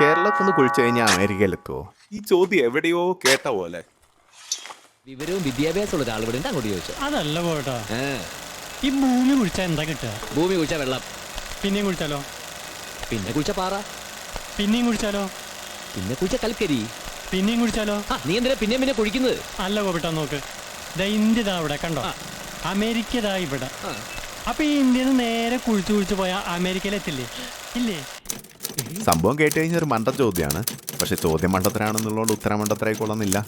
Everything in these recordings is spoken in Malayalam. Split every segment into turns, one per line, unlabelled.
കേരളത്തിൽ നിന്ന് കുഴിച്ചു കഴിഞ്ഞാൽ അമേരിക്കയിലെത്തുമോ?
ഈ ചോദ്യം എവിടെയോ കേട്ട പോലെ.
വിവരവും വിദ്യാഭ്യാസമുള്ള ഒരാൾ ഇവിടെ അങ്ങോട്ട് ചോദിച്ചു.
അതല്ല പോട്ടാ, ഈ ഭൂമി കുഴിച്ചാൽ എന്താ കിട്ടുക?
ഭൂമി കുഴിച്ചാ വെള്ളം,
പിന്നെയും കുഴിച്ചാലോ?
പിന്നെ കുഴിച്ച പാറ,
പിന്നെയും കുഴിച്ചാലോ?
പിന്നെ കുഴിച്ച കൽക്കരി,
പിന്നെയും കുഴിച്ചാലോ?
നീ എന്തിനാ പിന്നെ കുഴിക്കുന്നത്?
അല്ല പോട്ടാ, നോക്ക്, ഇന്ത്യ ഇതാ ഇവിടെ കണ്ടോ, അമേരിക്ക ഇതാ ഇവിടെ. അപ്പൊ ഈ ഇന്ത്യയിൽ നിന്ന് നേരെ കുഴിച്ചു പോയാൽ അമേരിക്കയിലെത്തില്ലേ? ഇല്ലേ?
സംഭവം കേട്ട് കഴിഞ്ഞാൽ ഒരു മണ്ട ചോദ്യമാണ്. പക്ഷെ ചോദ്യം മണ്ടത്തരാണെന്നുള്ളതുകൊണ്ട് ഉത്തരം മണ്ടത്തരായിക്കൊള്ളുന്നില്ല.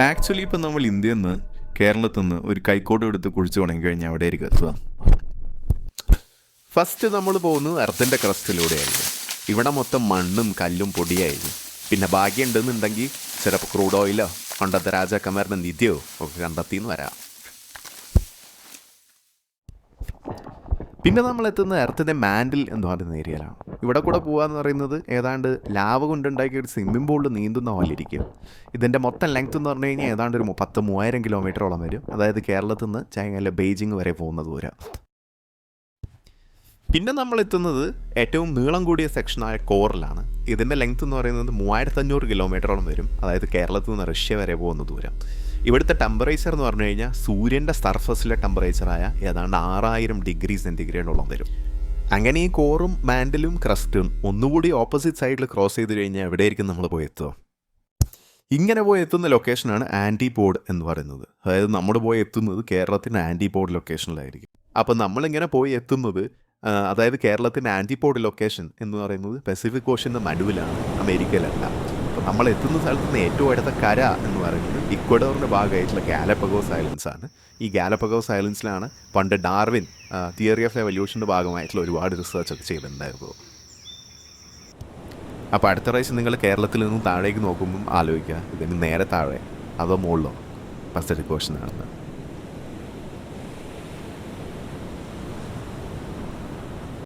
ആക്ച്വലി ഇപ്പം നമ്മൾ ഇന്ത്യയിൽ നിന്ന് കേരളത്തിൽ നിന്ന് ഒരു കൈക്കോട്ട് എടുത്ത് കുഴിച്ചു തുടങ്ങി കഴിഞ്ഞാൽ അവിടെ ആയിരിക്കും എത്തുക. ഫസ്റ്റ് നമ്മൾ പോകുന്നത് എർത്തിൻ്റെ ക്രസ്റ്റിലൂടെയായിരിക്കും. ഇവിടെ മൊത്തം മണ്ണും കല്ലും പൊടിയായിരിക്കും. പിന്നെ ഭാഗ്യം ഉണ്ടെന്നുണ്ടെങ്കിൽ ചിലപ്പോൾ ക്രൂഡ് ഓയിലോ പണ്ടത്തെ രാജാക്കന്മാരുടെ നിധിയോ ഒക്കെ കണ്ടെത്തിയെന്ന് വരാം. പിന്നെ നമ്മൾ എത്തുന്നത് എർത്തിൻ്റെ മാൻഡിൽ എന്ന് പറയുന്ന ഏരിയയിലാണ്. ഇവിടെ കൂടെ പോകാന്ന് പറയുന്നത് ഏതാണ്ട് ലാവ കൊണ്ടുണ്ടാക്കിയ ഒരു സ്വിമ്മിംഗ് പൂളിൽ നീന്തുന്ന പോലെ ഇരിക്കും. ഇതിൻ്റെ മൊത്തം ലെങ്ത് എന്ന് പറഞ്ഞു കഴിഞ്ഞാൽ ഏതാണ്ട് ഒരു 30,000 കിലോമീറ്ററോളം വരും. അതായത് കേരളത്തിൽ നിന്ന് ചൈനയിലെ ബെയ്ജിങ് വരെ പോകുന്ന ദൂരം. പിന്നെ നമ്മൾ എത്തുന്നത് ഏറ്റവും നീളം കൂടിയ സെക്ഷനായ കോറിലാണ്. ഇതിൻ്റെ ലെങ്ത് എന്ന് പറയുന്നത് 3500 കിലോമീറ്ററോളം വരും. അതായത് കേരളത്തിൽ നിന്ന് റഷ്യ വരെ പോകുന്ന ദൂരം. ഇവിടുത്തെ ടെമ്പറേച്ചർ എന്ന് പറഞ്ഞു കഴിഞ്ഞാൽ സൂര്യൻ്റെ സർഫസിലെ ടെമ്പറേച്ചറായ ഏതാണ്ട് 6000 ഡിഗ്രി സെൻറ്റിഗ്രേഡോളം വരും. അങ്ങനെ ഈ കോറും മാൻഡിലും ക്രസ്റ്റും ഒന്നുകൂടി ഓപ്പോസിറ്റ് സൈഡിൽ ക്രോസ് ചെയ്ത് കഴിഞ്ഞാൽ എവിടെയായിരിക്കും നമ്മൾ പോയി എത്തുക? ഇങ്ങനെ പോയി എത്തുന്ന ലൊക്കേഷനാണ് ആൻറ്റിപോഡ് എന്ന് പറയുന്നത്. അതായത് നമ്മൾ പോയി എത്തുന്നത് കേരളത്തിൻ്റെ ആൻറ്റിപോഡ് ലൊക്കേഷനിലായിരിക്കും. അപ്പം നമ്മളിങ്ങനെ പോയി എത്തുന്നത് അതായത് കേരളത്തിൻ്റെ ആൻറ്റിപോഡ് ലൊക്കേഷൻ എന്ന് പറയുന്നത് പസഫിക് ഓഷ്യൻ്റെ നടുവിലാണ്, അമേരിക്കയിലല്ല. അപ്പോൾ നമ്മൾ എത്തുന്ന സ്ഥലത്ത് നിന്ന് ഏറ്റവും അടുത്ത കര എന്ന് പറയുന്നത് ഇക്വഡോറിൻ്റെ ഭാഗമായിട്ടുള്ള ഗാലപ്പഗോസ് ഐലൻഡ്സ് ആണ്. ഈ ഗാലപ്പഗോസ് ഐലൻഡ്സിലാണ് പണ്ട് ഡാർവിൻ തിയറി ഓഫ് എവല്യൂഷൻ്റെ ഭാഗമായിട്ടുള്ള ഒരുപാട് റിസർച്ച് ഒക്കെ ചെയ്തിട്ടുണ്ടായിരുന്നു. അപ്പോൾ അടുത്ത പ്രാവശ്യം നിങ്ങൾ കേരളത്തിൽ നിന്നും താഴേക്ക് നോക്കുമ്പം ആലോചിക്കുക, ഇതിന് നേരെ താഴെ അതോ മുകളിലോ പസഫിക് ഓഷ്യനാണെന്ന്.